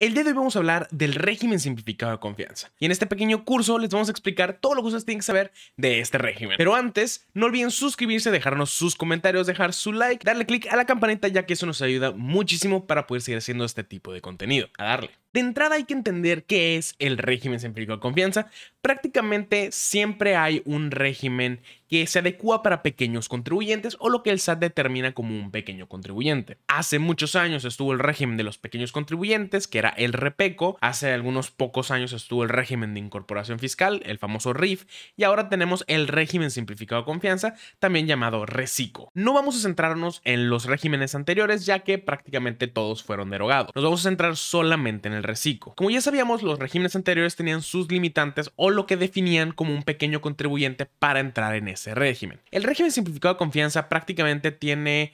El día de hoy vamos a hablar del régimen simplificado de confianza. Y en este pequeño curso les vamos a explicar todo lo que ustedes tienen que saber de este régimen. Pero antes, no olviden suscribirse, dejarnos sus comentarios, dejar su like, darle click a la campanita, ya que eso nos ayuda muchísimo para poder seguir haciendo este tipo de contenido. A darle. De entrada hay que entender qué es el régimen simplificado de confianza. Prácticamente siempre hay un régimen que se adecua para pequeños contribuyentes o lo que el SAT determina como un pequeño contribuyente. Hace muchos años estuvo el régimen de los pequeños contribuyentes, que era el REPECO. Hace algunos pocos años estuvo el régimen de incorporación fiscal, el famoso RIF, y ahora tenemos el régimen simplificado de confianza, también llamado RECICO. No vamos a centrarnos en los regímenes anteriores, ya que prácticamente todos fueron derogados. Nos vamos a centrar solamente en el RECICO. Como ya sabíamos, los regímenes anteriores tenían sus limitantes o lo que definían como un pequeño contribuyente para entrar en ese régimen. El régimen simplificado de confianza prácticamente tiene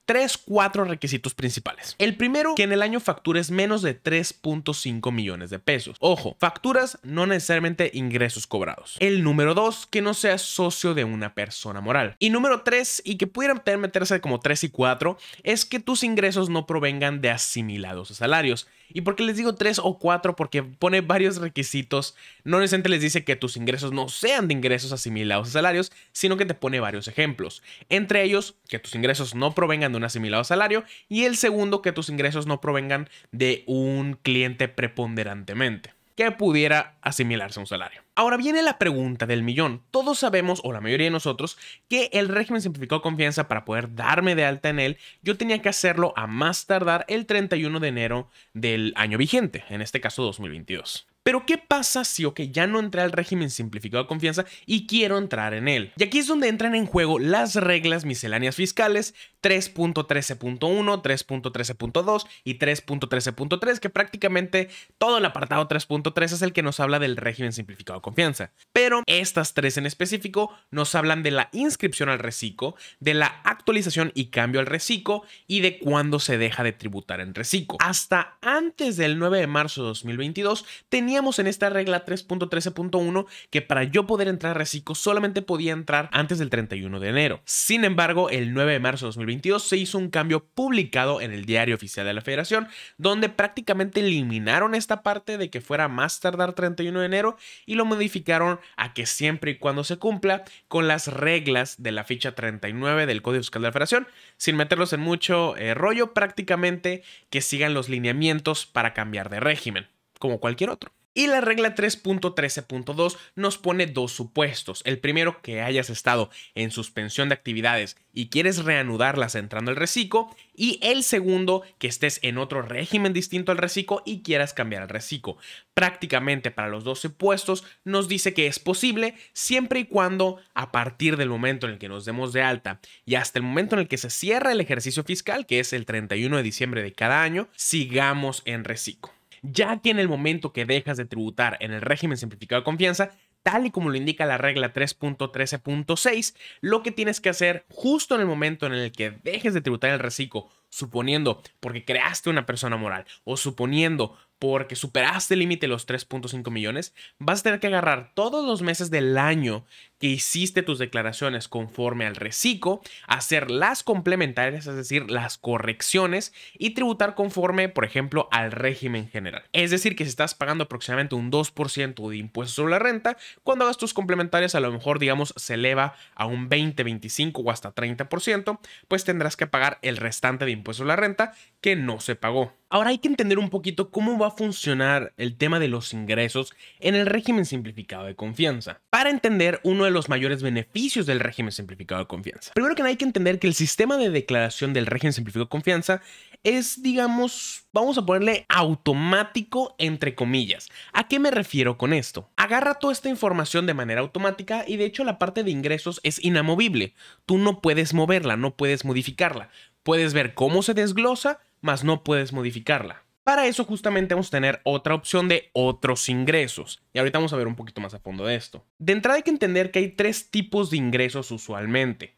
4 requisitos principales. El primero, que en el año factures menos de 3.5 millones de pesos. Ojo, facturas, no necesariamente ingresos cobrados. El número 2, que no seas socio de una persona moral. Y número 3, y que pudieran meterse como 3 y 4, es que tus ingresos no provengan de asimilados a salarios. ¿Y por qué les digo 3 o 4? Porque pone varios requisitos. No necesariamente les dice que tus ingresos no sean de ingresos asimilados a salarios, sino que te pone varios ejemplos. Entre ellos, que tus ingresos no provengan de un asimilado salario, y el segundo, que tus ingresos no provengan de un cliente preponderantemente que pudiera asimilarse a un salario. Ahora viene la pregunta del millón. Todos sabemos, o la mayoría de nosotros, que el régimen simplificado de confianza, para poder darme de alta en él, yo tenía que hacerlo a más tardar el 31 de enero del año vigente, en este caso 2022. Pero ¿qué pasa si, ya no entré al régimen simplificado de confianza y quiero entrar en él? Y aquí es donde entran en juego las reglas misceláneas fiscales 3.13.1, 3.13.2 y 3.13.3, que prácticamente todo el apartado 3.3 es el que nos habla del régimen simplificado de confianza. Pero estas 3 en específico nos hablan de la inscripción al RECICO, de la actualización y cambio al RECICO y de cuándo se deja de tributar en RECICO. Hasta antes del 9 de marzo de 2022 teníamos en esta regla 3.13.1 que para yo poder entrar a RECICO solamente podía entrar antes del 31 de enero. Sin embargo, el 9 de marzo de 2022 se hizo un cambio publicado en el Diario Oficial de la Federación, donde prácticamente eliminaron esta parte de que fuera más tardar 31 de enero y lo modificaron a que siempre y cuando se cumpla con las reglas de la ficha 39 del Código Fiscal de la Federación, sin meterlos en mucho rollo, prácticamente que sigan los lineamientos para cambiar de régimen, como cualquier otro. Y la regla 3.13.2 nos pone 2 supuestos. El primero, que hayas estado en suspensión de actividades y quieres reanudarlas entrando al RECICO. Y el segundo, que estés en otro régimen distinto al RECICO y quieras cambiar al RECICO. Prácticamente para los 2 supuestos nos dice que es posible siempre y cuando a partir del momento en el que nos demos de alta y hasta el momento en el que se cierra el ejercicio fiscal, que es el 31 de diciembre de cada año, sigamos en RECICO. Ya que en el momento que dejas de tributar en el régimen simplificado de confianza, tal y como lo indica la regla 3.13.6, lo que tienes que hacer justo en el momento en el que dejes de tributar en el RECICO, suponiendo porque creaste una persona moral o suponiendo porque superaste el límite de los 3.5 millones, vas a tener que agarrar todos los meses del año que hiciste tus declaraciones conforme al RECICO, hacer las complementarias, es decir, las correcciones y tributar conforme, por ejemplo, al régimen general. Es decir, que si estás pagando aproximadamente un 2% de impuesto sobre la renta, cuando hagas tus complementarias a lo mejor, digamos, se eleva a un 20, 25 o hasta 30%, pues tendrás que pagar el restante de impuesto sobre la renta que no se pagó. Ahora hay que entender un poquito cómo va a funcionar el tema de los ingresos en el régimen simplificado de confianza, para entender uno de los mayores beneficios del régimen simplificado de confianza. Primero que nada hay que entender que el sistema de declaración del régimen simplificado de confianza es, digamos, vamos a ponerle automático entre comillas. ¿A qué me refiero con esto? Agarra toda esta información de manera automática y de hecho la parte de ingresos es inamovible. Tú no puedes moverla, no puedes modificarla. Puedes ver cómo se desglosa, mas no puedes modificarla. Para eso justamente vamos a tener otra opción de otros ingresos. Y ahorita vamos a ver un poquito más a fondo de esto. De entrada hay que entender que hay 3 tipos de ingresos usualmente.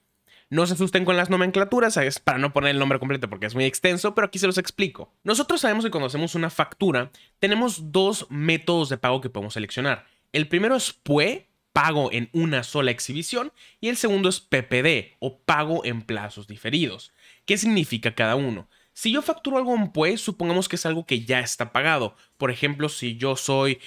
No se asusten con las nomenclaturas, es para no poner el nombre completo porque es muy extenso, pero aquí se los explico. Nosotros sabemos que cuando hacemos una factura, tenemos 2 métodos de pago que podemos seleccionar. El primero es PUE, pago en una sola exhibición, y el segundo es PPD, o pago en plazos diferidos. ¿Qué significa cada uno? Si yo facturo algo en PUE, supongamos que es algo que ya está pagado. Por ejemplo, si yo soy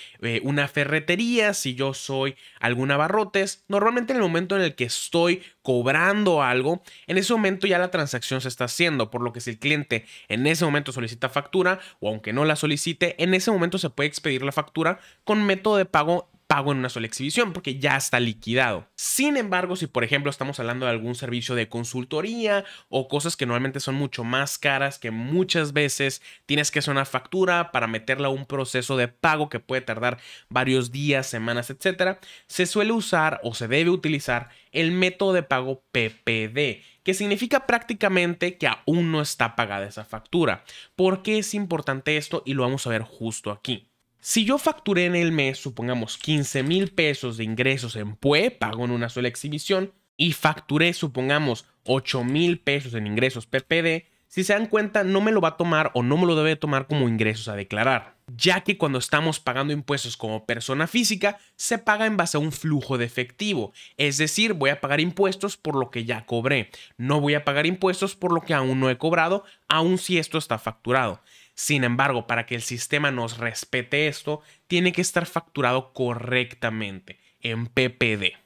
una ferretería, si yo soy algún abarrotes, normalmente en el momento en el que estoy cobrando algo, en ese momento ya la transacción se está haciendo, por lo que si el cliente en ese momento solicita factura o aunque no la solicite, en ese momento se puede expedir la factura con método de pago en una sola exhibición porque ya está liquidado. Sin embargo, si por ejemplo estamos hablando de algún servicio de consultoría o cosas que normalmente son mucho más caras, que muchas veces tienes que hacer una factura para meterla a un proceso de pago que puede tardar varios días, semanas, etcétera, se suele usar o se debe utilizar el método de pago PPD, que significa prácticamente que aún no está pagada esa factura. ¿Por qué es importante esto? Y lo vamos a ver justo aquí. Si yo facturé en el mes, supongamos 15,000 pesos de ingresos en PUE, pago en una sola exhibición, y facturé, supongamos, 8,000 pesos en ingresos PPD, si se dan cuenta, no me lo va a tomar o no me lo debe tomar como ingresos a declarar, ya que cuando estamos pagando impuestos como persona física, se paga en base a un flujo de efectivo, es decir, voy a pagar impuestos por lo que ya cobré, no voy a pagar impuestos por lo que aún no he cobrado, aun si esto está facturado. Sin embargo, para que el sistema nos respete esto, tiene que estar facturado correctamente en PPD.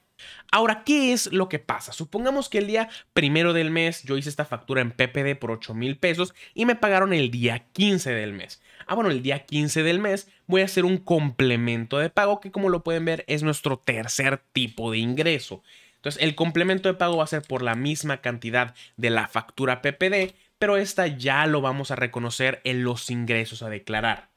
Ahora, ¿qué es lo que pasa? Supongamos que el día primero del mes yo hice esta factura en PPD por 8,000 pesos y me pagaron el día 15 del mes. Bueno, el día 15 del mes voy a hacer un complemento de pago que, como lo pueden ver, es nuestro tercer tipo de ingreso. Entonces, el complemento de pago va a ser por la misma cantidad de la factura PPD, pero esta ya lo vamos a reconocer en los ingresos a declarar.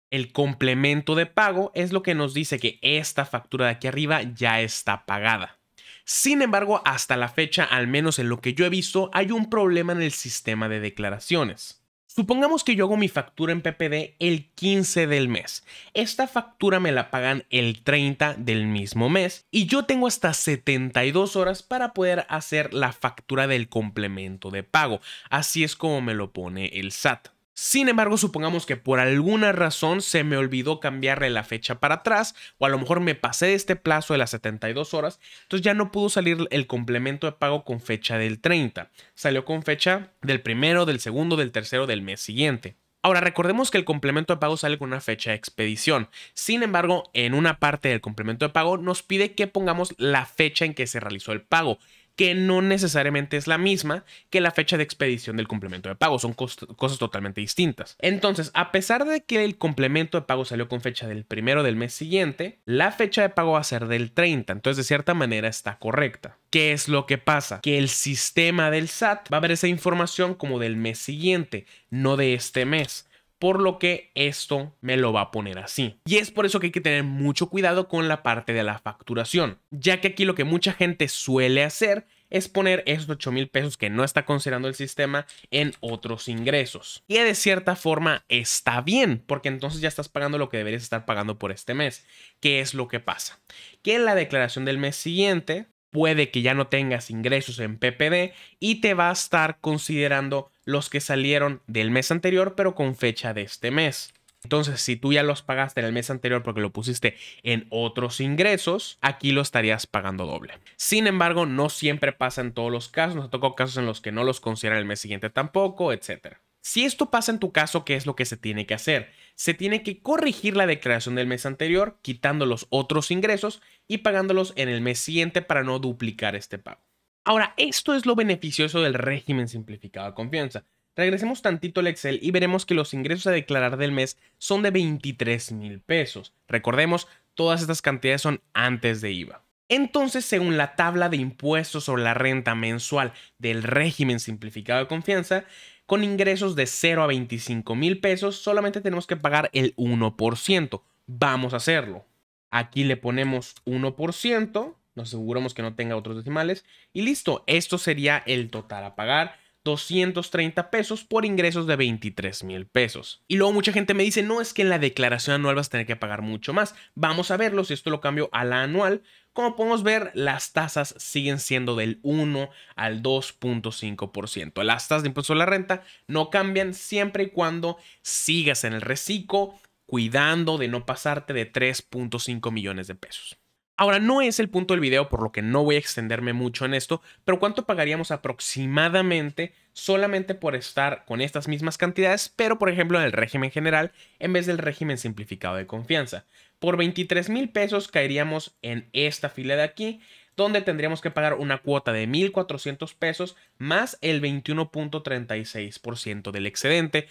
El complemento de pago es lo que nos dice que esta factura de aquí arriba ya está pagada. Sin embargo, hasta la fecha, al menos en lo que yo he visto, hay un problema en el sistema de declaraciones. Supongamos que yo hago mi factura en PPD el 15 del mes. Esta factura me la pagan el 30 del mismo mes y yo tengo hasta 72 horas para poder hacer la factura del complemento de pago. Así es como me lo pone el SAT. Sin embargo, supongamos que por alguna razón se me olvidó cambiarle la fecha para atrás o a lo mejor me pasé de este plazo de las 72 horas, entonces ya no pudo salir el complemento de pago con fecha del 30. Salió con fecha del primero, del segundo, del tercero del mes siguiente. Ahora, recordemos que el complemento de pago sale con una fecha de expedición. Sin embargo, en una parte del complemento de pago nos pide que pongamos la fecha en que se realizó el pago, que no necesariamente es la misma que la fecha de expedición del complemento de pago. Son cosas totalmente distintas. Entonces, a pesar de que el complemento de pago salió con fecha del primero del mes siguiente, la fecha de pago va a ser del 30. Entonces, de cierta manera está correcta. ¿Qué es lo que pasa? Que el sistema del SAT va a ver esa información como del mes siguiente, no de este mes. Por lo que esto me lo va a poner así. Y es por eso que hay que tener mucho cuidado con la parte de la facturación, ya que aquí lo que mucha gente suele hacer es poner esos 8,000 pesos que no está considerando el sistema en otros ingresos. Y de cierta forma está bien, porque entonces ya estás pagando lo que deberías estar pagando por este mes. ¿Qué es lo que pasa? Que en la declaración del mes siguiente puede que ya no tengas ingresos en PPD y te va a estar considerando los que salieron del mes anterior, pero con fecha de este mes. Entonces, si tú ya los pagaste en el mes anterior porque lo pusiste en otros ingresos, aquí lo estarías pagando doble. Sin embargo, no siempre pasa en todos los casos. Nos tocó casos en los que no los consideran el mes siguiente tampoco, etc. Si esto pasa en tu caso, ¿qué es lo que se tiene que hacer? Se tiene que corregir la declaración del mes anterior, quitando los otros ingresos y pagándolos en el mes siguiente para no duplicar este pago. Ahora, esto es lo beneficioso del régimen simplificado de confianza. Regresemos tantito al Excel y veremos que los ingresos a declarar del mes son de 23,000 pesos. Recordemos, todas estas cantidades son antes de IVA. Entonces, según la tabla de impuestos sobre la renta mensual del régimen simplificado de confianza, con ingresos de 0 a 25,000 pesos, solamente tenemos que pagar el 1%. Vamos a hacerlo. Aquí le ponemos 1%, nos aseguramos que no tenga otros decimales y listo. Esto sería el total a pagar. 230 pesos por ingresos de 23,000 pesos. Y luego mucha gente me dice, no, es que en la declaración anual vas a tener que pagar mucho más. Vamos a verlo si esto lo cambio a la anual. Como podemos ver, las tasas siguen siendo del 1 al 2.5%. Las tasas de impuesto a la renta no cambian siempre y cuando sigas en el reciclo, cuidando de no pasarte de 3.5 millones de pesos. Ahora, no es el punto del video, por lo que no voy a extenderme mucho en esto, pero ¿cuánto pagaríamos aproximadamente solamente por estar con estas mismas cantidades, pero por ejemplo en el régimen general en vez del régimen simplificado de confianza? Por 23,000 pesos caeríamos en esta fila de aquí, donde tendríamos que pagar una cuota de 1,400 pesos más el 21.36% del excedente.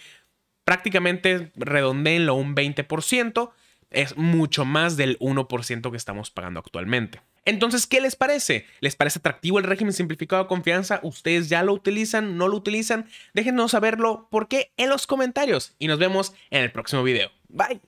Prácticamente redondéenlo un 20%. Es mucho más del 1% que estamos pagando actualmente. Entonces, ¿qué les parece? ¿Les parece atractivo el régimen simplificado de confianza? ¿Ustedes ya lo utilizan? ¿No lo utilizan? Déjenos saberlo por qué en los comentarios y nos vemos en el próximo video. Bye.